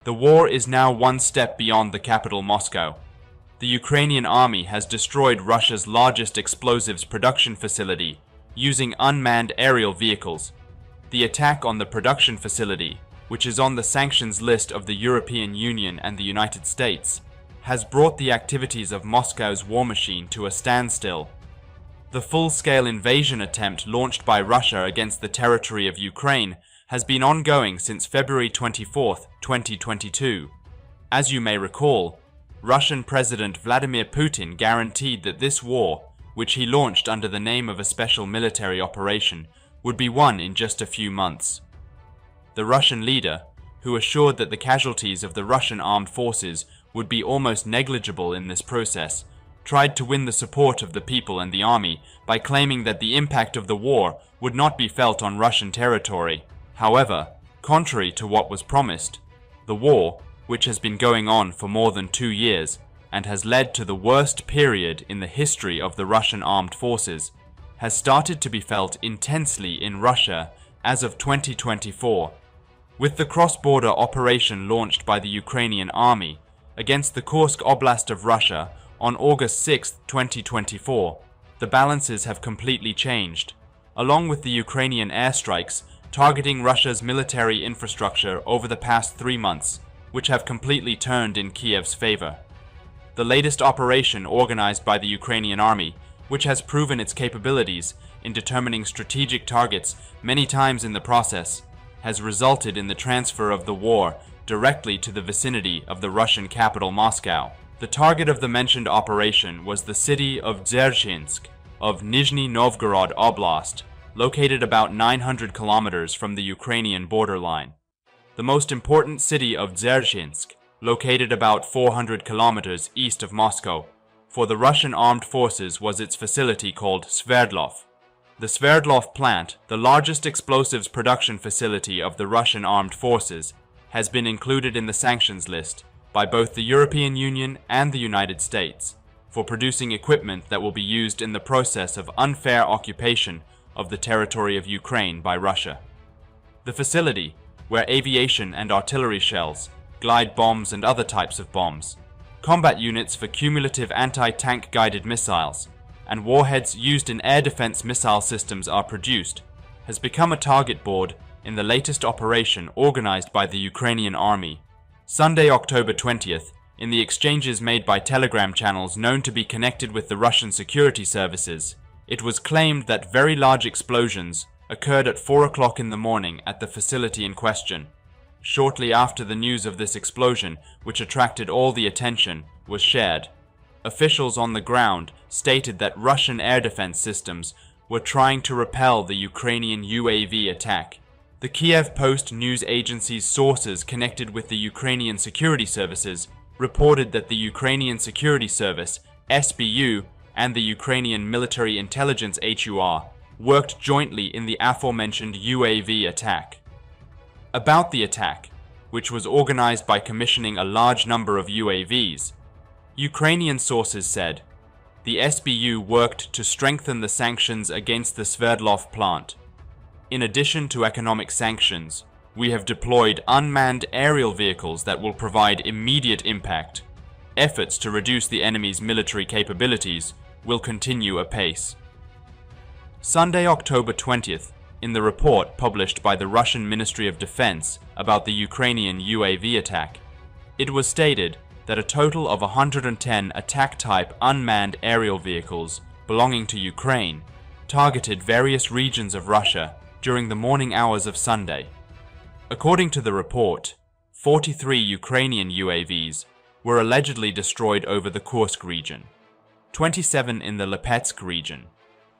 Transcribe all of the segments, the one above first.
The war is now one step beyond the capital Moscow. The Ukrainian army has destroyed Russia's largest explosives production facility using unmanned aerial vehicles. The attack on the production facility, which is on the sanctions list of the European Union and the United States, has brought the activities of Moscow's war machine to a standstill. The full-scale invasion attempt launched by Russia against the territory of Ukraine has been ongoing since February 24, 2022. As you may recall, Russian President Vladimir Putin guaranteed that this war, which he launched under the name of a special military operation, would be won in just a few months. The Russian leader, who assured that the casualties of the Russian armed forces would be almost negligible in this process, tried to win the support of the people and the army by claiming that the impact of the war would not be felt on Russian territory. However, contrary to what was promised, the war, which has been going on for more than 2 years and has led to the worst period in the history of the Russian armed forces, has started to be felt intensely in Russia as of 2024, with the cross-border operation launched by the Ukrainian army against the Kursk Oblast of Russia on August 6, 2024. The balances have completely changed, along with the Ukrainian airstrikes targeting Russia's military infrastructure over the past 3 months, which have completely turned in Kiev's favor. The latest operation organized by the Ukrainian army, which has proven its capabilities in determining strategic targets many times in the process, has resulted in the transfer of the war directly to the vicinity of the Russian capital Moscow. The target of the mentioned operation was the city of Dzerzhinsk of Nizhny Novgorod Oblast, located about 900 kilometers from the Ukrainian borderline. The most important city of Dzerzhinsk, located about 400 kilometers east of Moscow, for the Russian armed forces was its facility called Sverdlov. The Sverdlov plant, the largest explosives production facility of the Russian armed forces, has been included in the sanctions list by both the European Union and the United States for producing equipment that will be used in the process of unfair occupation of the territory of Ukraine by Russia. The facility, where aviation and artillery shells, glide bombs and other types of bombs, combat units for cumulative anti-tank guided missiles, and warheads used in air defense missile systems are produced, has become a target board in the latest operation organized by the Ukrainian army. Sunday, October 20th, in the exchanges made by Telegram channels known to be connected with the Russian security services, it was claimed that very large explosions occurred at 4 o'clock in the morning at the facility in question. Shortly after the news of this explosion, which attracted all the attention, was shared, officials on the ground stated that Russian air defense systems were trying to repel the Ukrainian UAV attack. The Kiev Post news agency's sources connected with the Ukrainian security services reported that the Ukrainian Security Service, SBU, and the Ukrainian Military Intelligence HUR worked jointly in the aforementioned UAV attack. About the attack, which was organized by commissioning a large number of UAVs, Ukrainian sources said, the SBU worked to strengthen the sanctions against the Sverdlov plant. In addition to economic sanctions, we have deployed unmanned aerial vehicles that will provide immediate impact. Efforts to reduce the enemy's military capabilities will continue apace. Sunday, October 20th, in the report published by the Russian Ministry of Defense about the Ukrainian UAV attack, it was stated that a total of 110 attack-type unmanned aerial vehicles belonging to Ukraine targeted various regions of Russia during the morning hours of Sunday. According to the report, 43 Ukrainian UAVs were allegedly destroyed over the Kursk region, 27 in the Lipetsk region,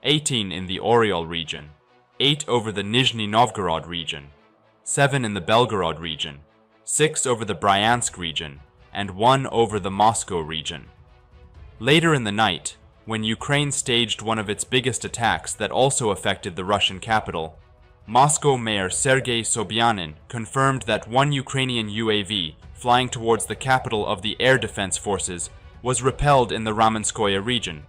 18 in the Oryol region, 8 over the Nizhny Novgorod region, 7 in the Belgorod region, 6 over the Bryansk region, and 1 over the Moscow region. Later in the night, when Ukraine staged one of its biggest attacks that also affected the Russian capital, Moscow Mayor Sergei Sobyanin confirmed that one Ukrainian UAV flying towards the capital of the air defense forces was repelled in the Ramenskoye region.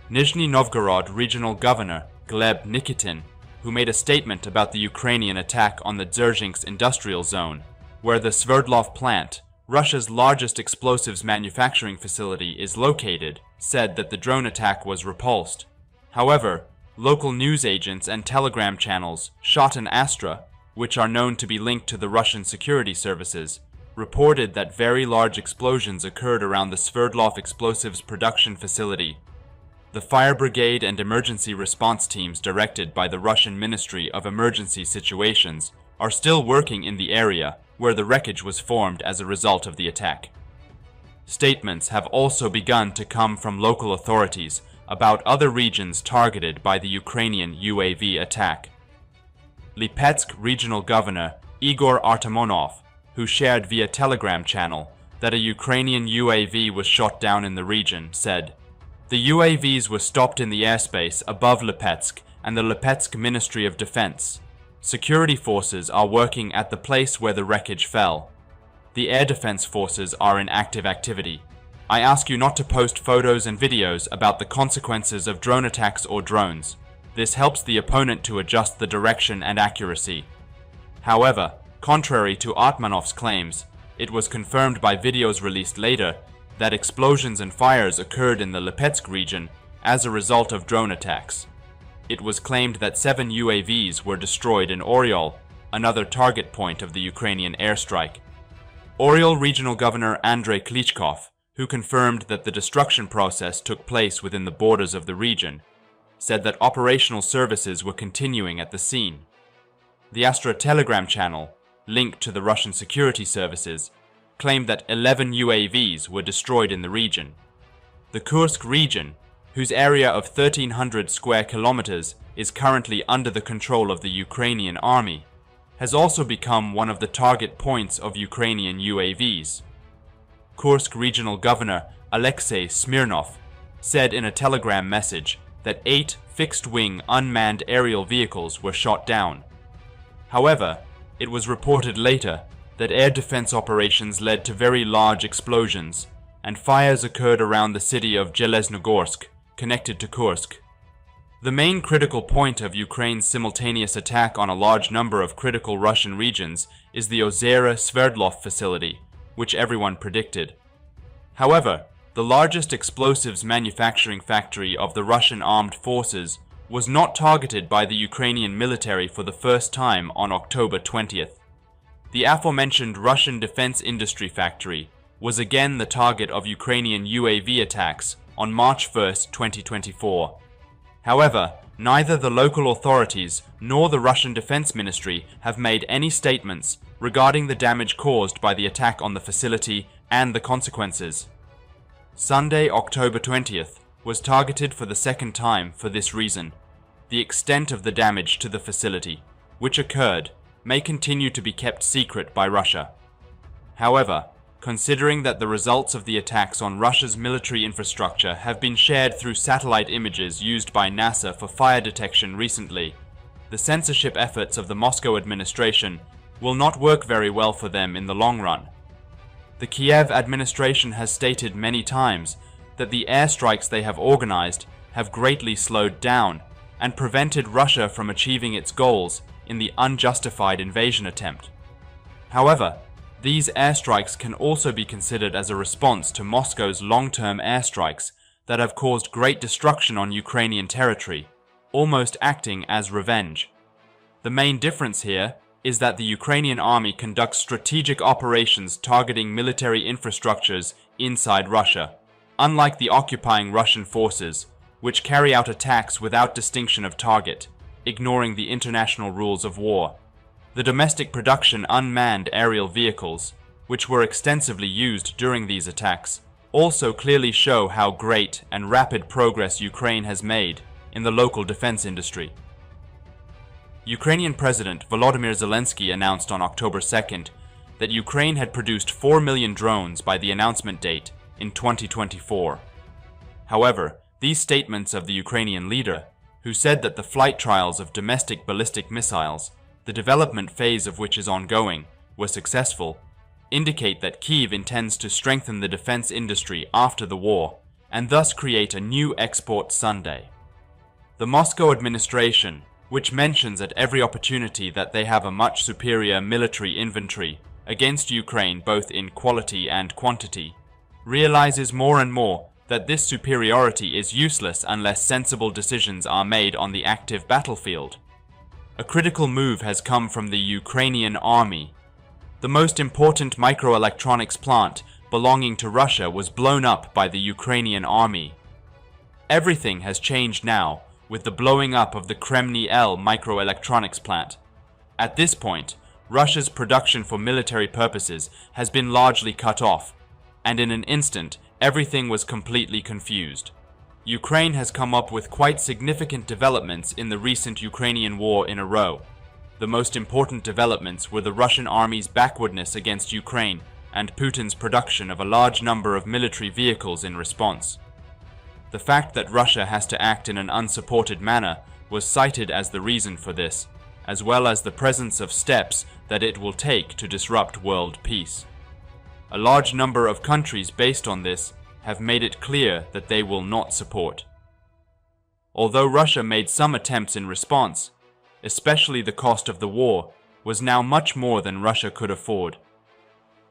Nizhny Novgorod Regional Governor Gleb Nikitin, who made a statement about the Ukrainian attack on the Dzerzhinsk industrial zone, where the Sverdlov plant, Russia's largest explosives manufacturing facility, is located, said that the drone attack was repulsed. However, local news agents and telegram channels, Shot and Astra, which are known to be linked to the Russian security services, reported that very large explosions occurred around the Sverdlov explosives production facility. The fire brigade and emergency response teams directed by the Russian Ministry of Emergency Situations are still working in the area where the wreckage was formed as a result of the attack. Statements have also begun to come from local authorities about other regions targeted by the Ukrainian UAV attack. Lipetsk Regional Governor Igor Artemonov, who shared via Telegram channel that a Ukrainian UAV was shot down in the region, said, "The UAVs were stopped in the airspace above Lipetsk and the Lipetsk Ministry of Defense. Security forces are working at the place where the wreckage fell. The air defense forces are in active activity. I ask you not to post photos and videos about the consequences of drone attacks or drones. This helps the opponent to adjust the direction and accuracy." However, contrary to Artmanov's claims, it was confirmed by videos released later that explosions and fires occurred in the Lipetsk region as a result of drone attacks. It was claimed that 7 UAVs were destroyed in Oryol, another target point of the Ukrainian airstrike. Oryol Regional Governor Andrei Klitschkov, who confirmed that the destruction process took place within the borders of the region, said that operational services were continuing at the scene. The Astra Telegram channel, linked to the Russian security services, claimed that 11 UAVs were destroyed in the region. The Kursk region, whose area of 1,300 square kilometers is currently under the control of the Ukrainian army, has also become one of the target points of Ukrainian UAVs. Kursk Regional Governor Alexei Smirnov said in a telegram message that 8 fixed-wing unmanned aerial vehicles were shot down. However, it was reported later that air defense operations led to very large explosions, and fires occurred around the city of Zheleznogorsk, connected to Kursk. The main critical point of Ukraine's simultaneous attack on a large number of critical Russian regions is the Ozera Sverdlov facility, which everyone predicted. However, the largest explosives manufacturing factory of the Russian armed forces was not targeted by the Ukrainian military for the first time on October 20th. The aforementioned Russian defense industry factory was again the target of Ukrainian UAV attacks on March 1st, 2024. However, neither the local authorities nor the Russian Defense Ministry have made any statements regarding the damage caused by the attack on the facility and the consequences. Sunday, October 20th, was targeted for the second time for this reason. The extent of the damage to the facility, which occurred, may continue to be kept secret by Russia. However, considering that the results of the attacks on Russia's military infrastructure have been shared through satellite images used by NASA for fire detection recently, the censorship efforts of the Moscow administration will not work very well for them in the long run. The Kiev administration has stated many times that the airstrikes they have organized have greatly slowed down and prevented Russia from achieving its goals in the unjustified invasion attempt. However, these airstrikes can also be considered as a response to Moscow's long-term airstrikes that have caused great destruction on Ukrainian territory, almost acting as revenge. The main difference here is that the Ukrainian army conducts strategic operations targeting military infrastructures inside Russia, unlike the occupying Russian forces, which carry out attacks without distinction of target, ignoring the international rules of war. The domestic production unmanned aerial vehicles, which were extensively used during these attacks, also clearly show how great and rapid progress Ukraine has made in the local defense industry. Ukrainian President Volodymyr Zelensky announced on October 2nd that Ukraine had produced 4 million drones by the announcement date in 2024. However, these statements of the Ukrainian leader, who said that the flight trials of domestic ballistic missiles, the development phase of which is ongoing, were successful, indicate that Kyiv intends to strengthen the defense industry after the war and thus create a new export Sunday. The Moscow administration, which mentions at every opportunity that they have a much superior military inventory, against Ukraine both in quality and quantity, realizes more and more that this superiority is useless unless sensible decisions are made on the active battlefield. A critical move has come from the Ukrainian army. The most important microelectronics plant belonging to Russia was blown up by the Ukrainian army. Everything has changed now with the blowing up of the Kremny L microelectronics plant. At this point, Russia's production for military purposes has been largely cut off, and in an instant, everything was completely confused. Ukraine has come up with quite significant developments in the recent Ukrainian war in a row. The most important developments were the Russian army's backwardness against Ukraine and Putin's production of a large number of military vehicles in response. The fact that Russia has to act in an unsupported manner was cited as the reason for this, as well as the presence of steps that it will take to disrupt world peace. A large number of countries based on this have made it clear that they will not support. Although Russia made some attempts in response, especially the cost of the war was now much more than Russia could afford.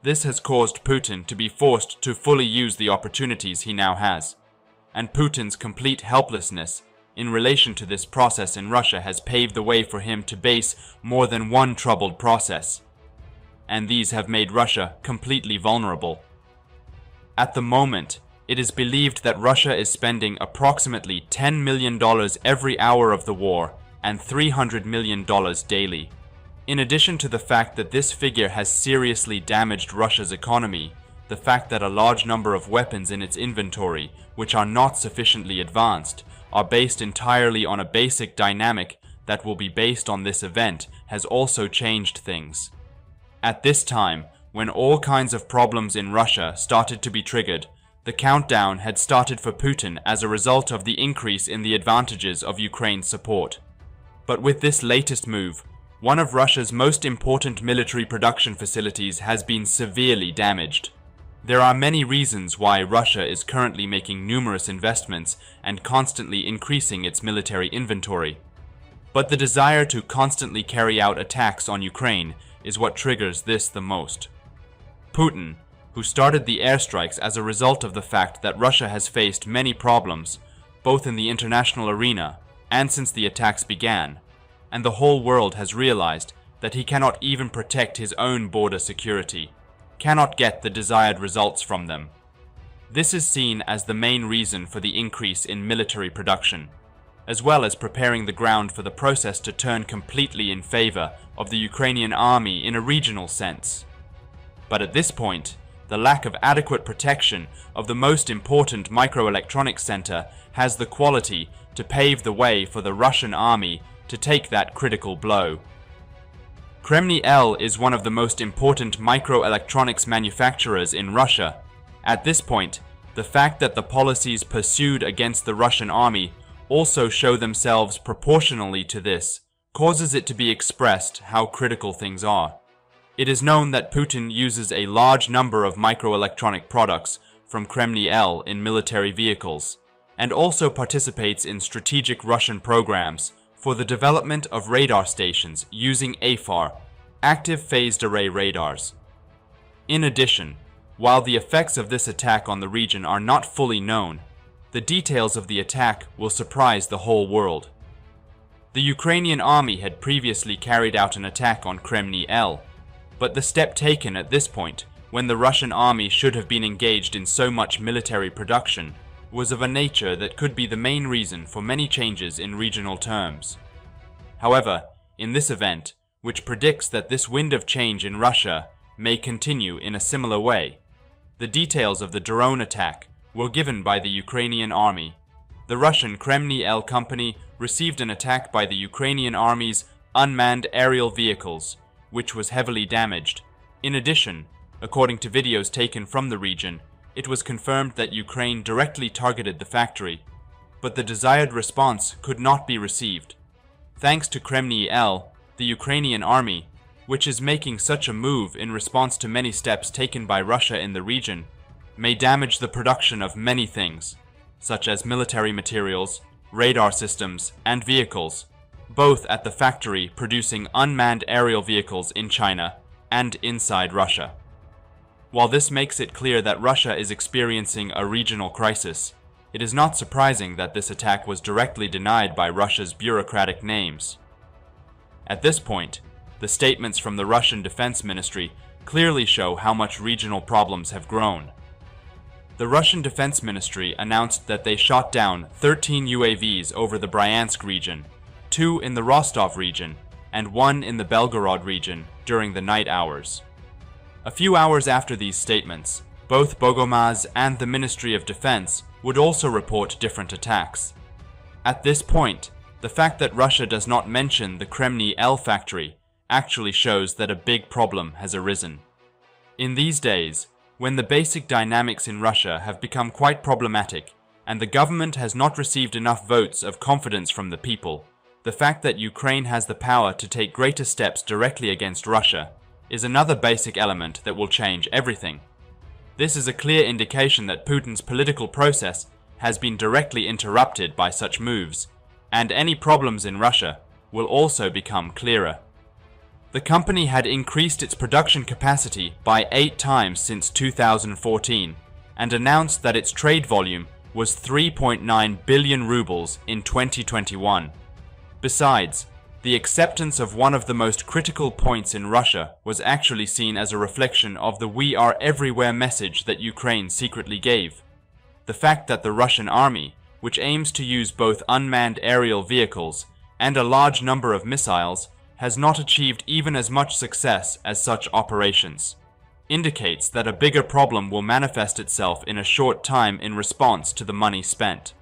This has caused Putin to be forced to fully use the opportunities he now has, and Putin's complete helplessness in relation to this process in Russia has paved the way for him to base more than one troubled process, and these have made Russia completely vulnerable. At the moment, it is believed that Russia is spending approximately $10 million every hour of the war and $300 million daily. In addition to the fact that this figure has seriously damaged Russia's economy, the fact that a large number of weapons in its inventory, which are not sufficiently advanced, are based entirely on a basic dynamic that will be based on this event has also changed things. At this time, when all kinds of problems in Russia started to be triggered, the countdown had started for Putin as a result of the increase in the advantages of Ukraine's support. But with this latest move, one of Russia's most important military production facilities has been severely damaged. There are many reasons why Russia is currently making numerous investments and constantly increasing its military inventory. But the desire to constantly carry out attacks on Ukraine is what triggers this the most. Putin, who started the airstrikes as a result of the fact that Russia has faced many problems, both in the international arena and since the attacks began, and the whole world has realized that he cannot even protect his own border security, cannot get the desired results from them. This is seen as the main reason for the increase in military production, as well as preparing the ground for the process to turn completely in favor of the Ukrainian army in a regional sense. But at this point, the lack of adequate protection of the most important microelectronics center has the quality to pave the way for the Russian army to take that critical blow. Kremny L is one of the most important microelectronics manufacturers in Russia. At this point, the fact that the policies pursued against the Russian army also show themselves proportionally to this, causes it to be expressed how critical things are. It is known that Putin uses a large number of microelectronic products from Kremny L in military vehicles, and also participates in strategic Russian programs for the development of radar stations using AFAR, active phased array radars. In addition, while the effects of this attack on the region are not fully known, the details of the attack will surprise the whole world. The Ukrainian army had previously carried out an attack on Kremny L, but the step taken at this point, when the Russian army should have been engaged in so much military production, was of a nature that could be the main reason for many changes in regional terms. However, in this event, which predicts that this wind of change in Russia may continue in a similar way, the details of the drone attack were given by the Ukrainian army. The Russian Kremny L company received an attack by the Ukrainian army's unmanned aerial vehicles, which was heavily damaged. In addition, according to videos taken from the region, it was confirmed that Ukraine directly targeted the factory, but the desired response could not be received. Thanks to Kremny L, the Ukrainian army, which is making such a move in response to many steps taken by Russia in the region, may damage the production of many things, such as military materials, radar systems, and vehicles, both at the factory producing unmanned aerial vehicles in China and inside Russia. While this makes it clear that Russia is experiencing a regional crisis, it is not surprising that this attack was directly denied by Russia's bureaucratic names. At this point, the statements from the Russian Defense Ministry clearly show how much regional problems have grown. The Russian Defense Ministry announced that they shot down 13 UAVs over the Bryansk region, 2 in the Rostov region, and 1 in the Belgorod region during the night hours. A few hours after these statements, both Bogomaz and the Ministry of Defense would also report different attacks. At this point, the fact that Russia does not mention the Kremny L factory actually shows that a big problem has arisen. In these days, when the basic dynamics in Russia have become quite problematic, and the government has not received enough votes of confidence from the people, the fact that Ukraine has the power to take greater steps directly against Russia is another basic element that will change everything. This is a clear indication that Putin's political process has been directly interrupted by such moves, and any problems in Russia will also become clearer. The company had increased its production capacity by 8 times since 2014 and announced that its trade volume was 3.9 billion rubles in 2021. Besides, the acceptance of one of the most critical points in Russia was actually seen as a reflection of the "We are everywhere" message that Ukraine secretly gave. The fact that the Russian army, which aims to use both unmanned aerial vehicles and a large number of missiles, has not achieved even as much success as such operations, indicates that a bigger problem will manifest itself in a short time in response to the money spent.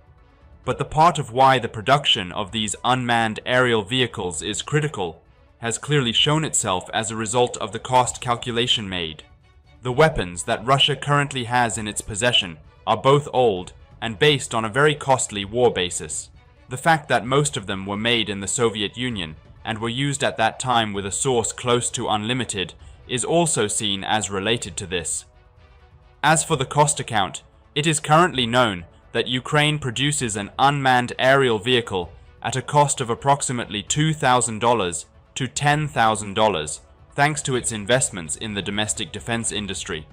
But the part of why the production of these unmanned aerial vehicles is critical has clearly shown itself as a result of the cost calculation made. The weapons that Russia currently has in its possession are both old and based on a very costly war basis. The fact that most of them were made in the Soviet Union and were used at that time with a source close to unlimited is also seen as related to this. As for the cost account, it is currently known that Ukraine produces an unmanned aerial vehicle at a cost of approximately $2,000 to $10,000, thanks to its investments in the domestic defense industry.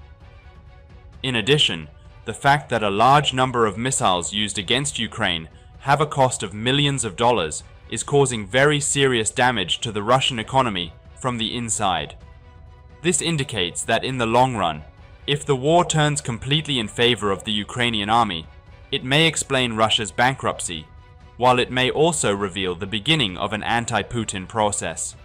In addition, the fact that a large number of missiles used against Ukraine have a cost of millions of dollars is causing very serious damage to the Russian economy from the inside. This indicates that in the long run, if the war turns completely in favor of the Ukrainian army, it may explain Russia's bankruptcy, while it may also reveal the beginning of an anti-Putin process.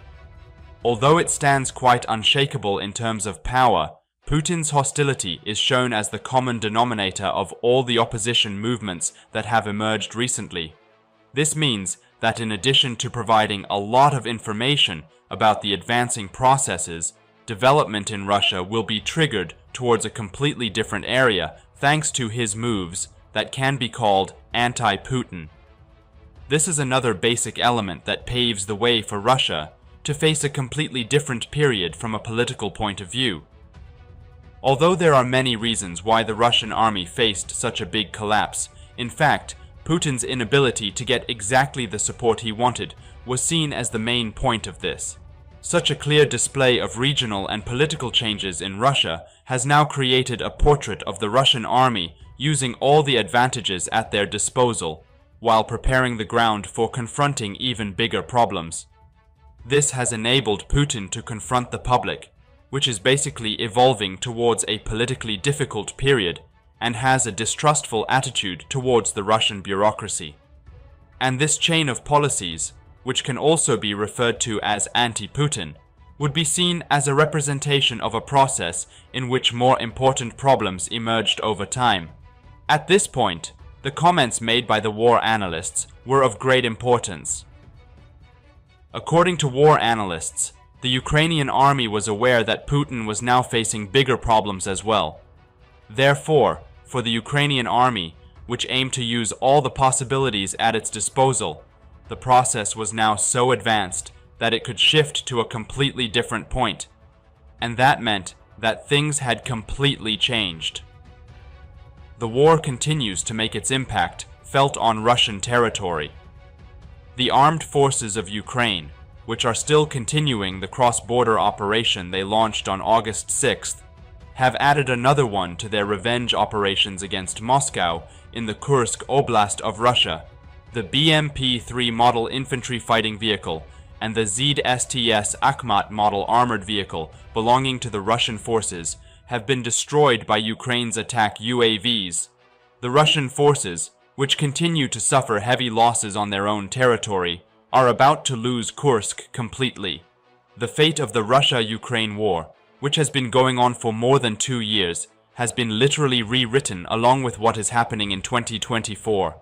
Although it stands quite unshakable in terms of power, Putin's hostility is shown as the common denominator of all the opposition movements that have emerged recently. This means that in addition to providing a lot of information about the advancing processes, development in Russia will be triggered towards a completely different area thanks to his moves that can be called anti-Putin. This is another basic element that paves the way for Russia to face a completely different period from a political point of view. Although there are many reasons why the Russian army faced such a big collapse, in fact, Putin's inability to get exactly the support he wanted was seen as the main point of this. Such a clear display of regional and political changes in Russia has now created a portrait of the Russian army using all the advantages at their disposal, while preparing the ground for confronting even bigger problems. This has enabled Putin to confront the public, which is basically evolving towards a politically difficult period and has a distrustful attitude towards the Russian bureaucracy. And this chain of policies, which can also be referred to as anti-Putin, would be seen as a representation of a process in which more important problems emerged over time. At this point, the comments made by the war analysts were of great importance. According to war analysts, the Ukrainian army was aware that Putin was now facing bigger problems as well. Therefore, for the Ukrainian army, which aimed to use all the possibilities at its disposal, the process was now so advanced that it could shift to a completely different point, and that meant that things had completely changed. The war continues to make its impact felt on Russian territory. The armed forces of Ukraine, which are still continuing the cross-border operation they launched on August 6th, have added another one to their revenge operations against Moscow in the Kursk Oblast of Russia. The BMP-3 model infantry fighting vehicle and the ZSTS Akhmat model armored vehicle belonging to the Russian forces have been destroyed by Ukraine's attack UAVs. The Russian forces, which continue to suffer heavy losses on their own territory, are about to lose Kursk completely. The fate of the Russia-Ukraine war, which has been going on for more than 2 years, has been literally rewritten along with what is happening in 2024.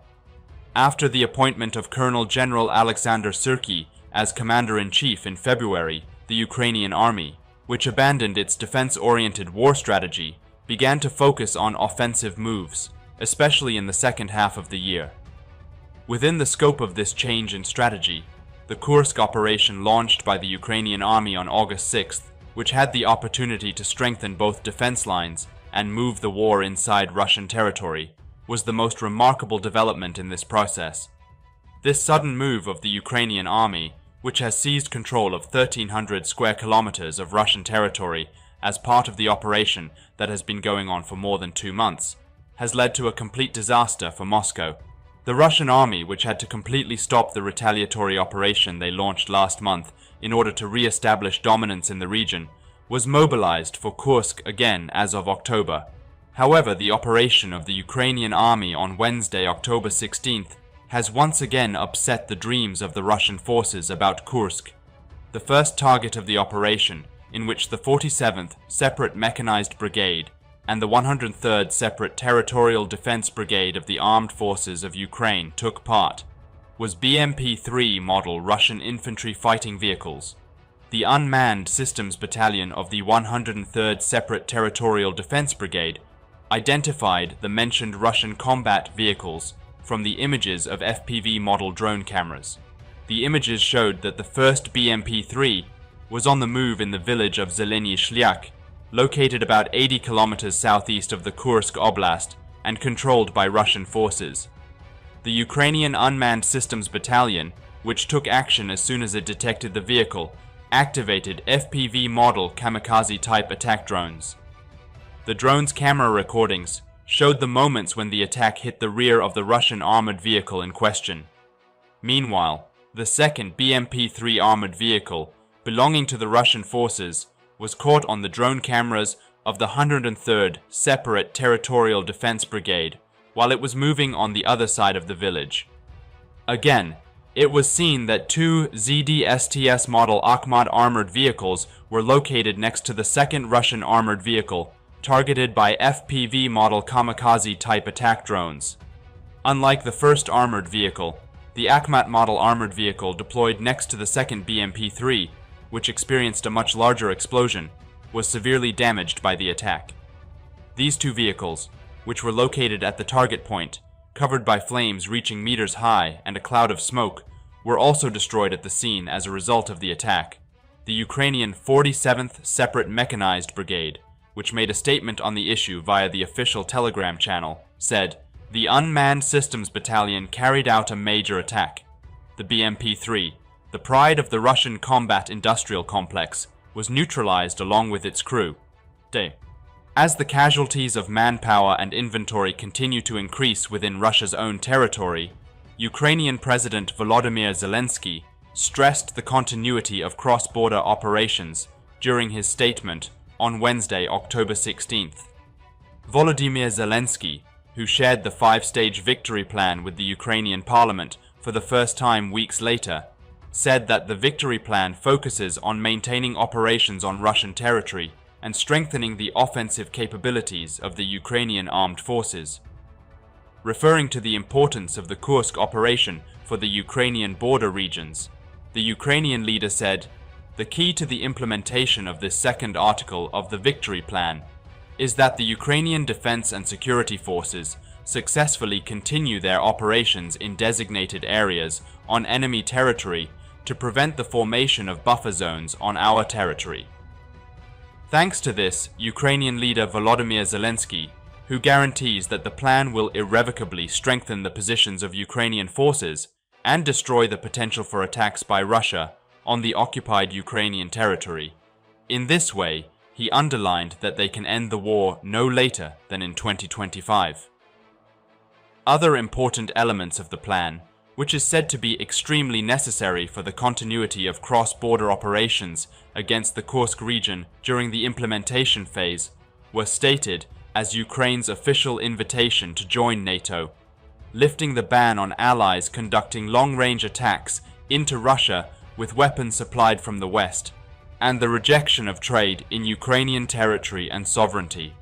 After the appointment of Colonel General Alexander Syrskyi as Commander-in-Chief in February, the Ukrainian army, which abandoned its defense-oriented war strategy, began to focus on offensive moves, especially in the second half of the year. Within the scope of this change in strategy, the Kursk operation launched by the Ukrainian army on August 6th, which had the opportunity to strengthen both defense lines and move the war inside Russian territory, was the most remarkable development in this process. This sudden move of the Ukrainian army, which has seized control of 1,300 square kilometers of Russian territory as part of the operation that has been going on for more than 2 months, has led to a complete disaster for Moscow. The Russian army, which had to completely stop the retaliatory operation they launched last month in order to re-establish dominance in the region, was mobilized for Kursk again as of October. However, the operation of the Ukrainian army on Wednesday, October 16th, has once again upset the dreams of the Russian forces about Kursk. The first target of the operation, in which the 47th Separate Mechanized Brigade and the 103rd Separate Territorial Defense Brigade of the Armed Forces of Ukraine took part, was BMP-3 model Russian infantry fighting vehicles. The Unmanned Systems Battalion of the 103rd Separate Territorial Defense Brigade identified the mentioned Russian combat vehicles from the images of FPV model drone cameras. The images showed that the first BMP-3 was on the move in the village of Zeleny Shlyak, located about 80 kilometers southeast of the Kursk Oblast and controlled by Russian forces. The Ukrainian Unmanned Systems Battalion, which took action as soon as it detected the vehicle, activated FPV model kamikaze-type attack drones. The drone's camera recordings showed the moments when the attack hit the rear of the Russian armored vehicle in question. Meanwhile, the second BMP-3 armored vehicle, belonging to the Russian forces, was caught on the drone cameras of the 103rd Separate Territorial Defense Brigade while it was moving on the other side of the village. Again, it was seen that 2 ZSTS model Akhmat armored vehicles were located next to the second Russian armored vehicle, targeted by FPV model kamikaze-type attack drones. Unlike the first armored vehicle, the Akhmat model armored vehicle deployed next to the second BMP-3, which experienced a much larger explosion, was severely damaged by the attack. These 2 vehicles, which were located at the target point, covered by flames reaching meters high and a cloud of smoke, were also destroyed at the scene as a result of the attack. The Ukrainian 47th Separate Mechanized Brigade, which made a statement on the issue via the official Telegram channel, said, "The Unmanned Systems Battalion carried out a major attack. The BMP-3, the pride of the Russian combat industrial complex, was neutralized along with its crew." As the casualties of manpower and inventory continue to increase within Russia's own territory, Ukrainian President Volodymyr Zelensky stressed the continuity of cross-border operations during his statement on Wednesday, October 16th. Volodymyr Zelensky, who shared the 5-stage victory plan with the Ukrainian parliament for the first time weeks later, said that the victory plan focuses on maintaining operations on Russian territory and strengthening the offensive capabilities of the Ukrainian armed forces. Referring to the importance of the Kursk operation for the Ukrainian border regions, the Ukrainian leader said, "The key to the implementation of this second article of the victory plan is that the Ukrainian defense and security forces successfully continue their operations in designated areas on enemy territory to prevent the formation of buffer zones on our territory." Thanks to this, Ukrainian leader Volodymyr Zelensky, who guarantees that the plan will irrevocably strengthen the positions of Ukrainian forces and destroy the potential for attacks by Russia, on the occupied Ukrainian territory. In this way, he underlined that they can end the war no later than in 2025. Other important elements of the plan, which is said to be extremely necessary for the continuity of cross-border operations against the Kursk region during the implementation phase, were stated as Ukraine's official invitation to join NATO, lifting the ban on allies conducting long-range attacks into Russia with weapons supplied from the West, and the rejection of trade in Ukrainian territory and sovereignty.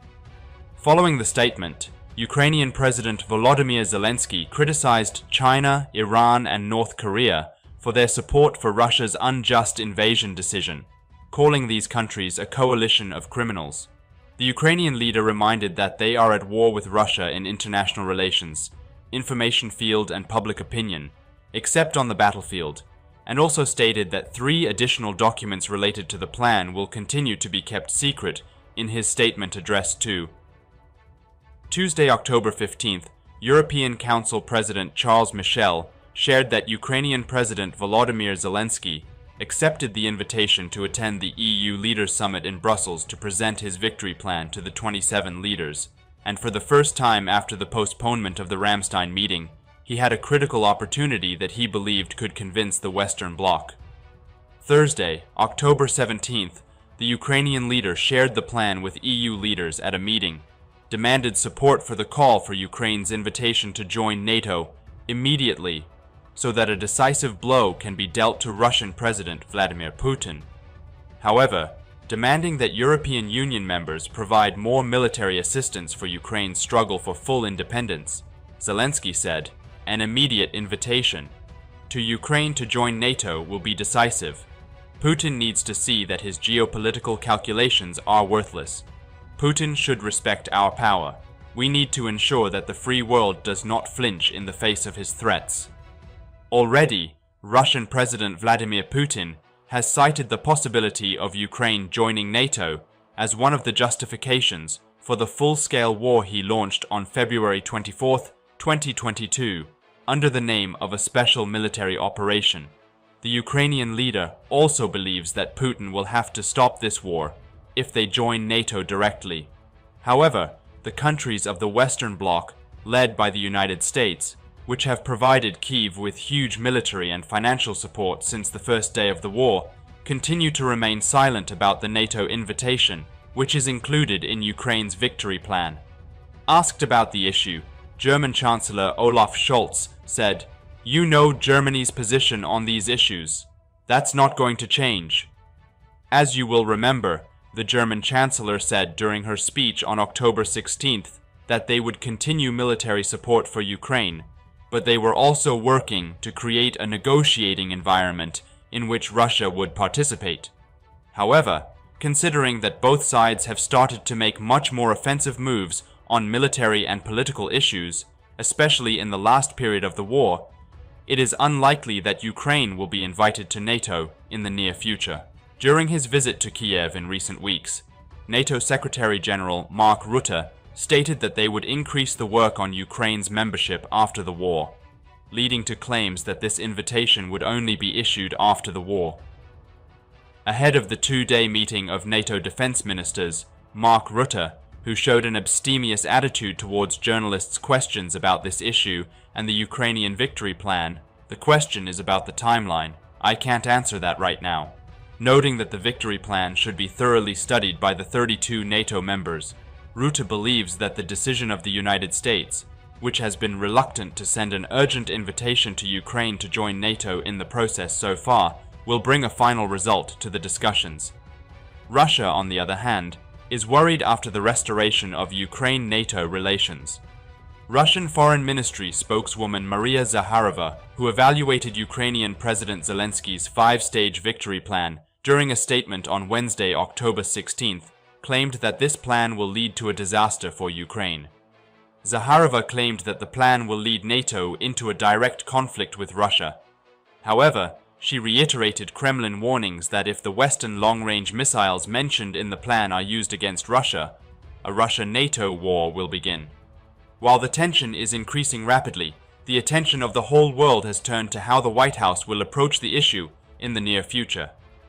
Following the statement, Ukrainian President Volodymyr Zelensky criticized China, Iran, and North Korea for their support for Russia's unjust invasion decision, calling these countries a coalition of criminals. The Ukrainian leader reminded that they are at war with Russia in international relations, information field, and public opinion, except on the battlefield, and also stated that 3 additional documents related to the plan will continue to be kept secret in his statement addressed to Tuesday, October 15th, European Council President Charles Michel shared that Ukrainian President Volodymyr Zelensky accepted the invitation to attend the EU Leaders Summit in Brussels to present his victory plan to the 27 leaders, and for the first time after the postponement of the Ramstein meeting, he had a critical opportunity that he believed could convince the Western Bloc. Thursday, October 17th, the Ukrainian leader shared the plan with EU leaders at a meeting, demanded support for the call for Ukraine's invitation to join NATO immediately, so that a decisive blow can be dealt to Russian President Vladimir Putin. However, demanding that European Union members provide more military assistance for Ukraine's struggle for full independence, Zelensky said, an immediate invitation to Ukraine to join NATO will be decisive. Putin needs to see that his geopolitical calculations are worthless. Putin should respect our power. We need to ensure that the free world does not flinch in the face of his threats. Already, Russian President Vladimir Putin has cited the possibility of Ukraine joining NATO as one of the justifications for the full-scale war he launched on February 24, 2022, under the name of a special military operation. The Ukrainian leader also believes that Putin will have to stop this war if they join NATO directly. However, the countries of the Western Bloc, led by the United States, which have provided Kyiv with huge military and financial support since the first day of the war, continue to remain silent about the NATO invitation, which is included in Ukraine's victory plan. Asked about the issue, German Chancellor Olaf Scholz said, "You know Germany's position on these issues. That's not going to change." As you will remember, the German Chancellor said during her speech on October 16th that they would continue military support for Ukraine, but they were also working to create a negotiating environment in which Russia would participate. However, considering that both sides have started to make much more offensive moves on military and political issues, especially in the last period of the war, it is unlikely that Ukraine will be invited to NATO in the near future. During his visit to Kiev in recent weeks, NATO Secretary General Mark Rutte stated that they would increase the work on Ukraine's membership after the war, leading to claims that this invitation would only be issued after the war. Ahead of the 2-day meeting of NATO defense ministers, Mark Rutte, who showed an abstemious attitude towards journalists' questions about this issue and the Ukrainian victory plan, "The question is about the timeline. I can't answer that right now," noting that the victory plan should be thoroughly studied by the 32 NATO members. Rutte believes that the decision of the United States, which has been reluctant to send an urgent invitation to Ukraine to join NATO in the process so far, will bring a final result to the discussions. Russia, on the other hand, is worried after the restoration of Ukraine-NATO relations. Russian Foreign Ministry spokeswoman Maria Zakharova, who evaluated Ukrainian President Zelensky's 5-stage victory plan during a statement on Wednesday, October 16th, claimed that this plan will lead to a disaster for Ukraine. Zakharova claimed that the plan will lead NATO into a direct conflict with Russia. However, she reiterated Kremlin warnings that if the Western long-range missiles mentioned in the plan are used against Russia, a Russia-NATO war will begin. While the tension is increasing rapidly, the attention of the whole world has turned to how the White House will approach the issue in the near future.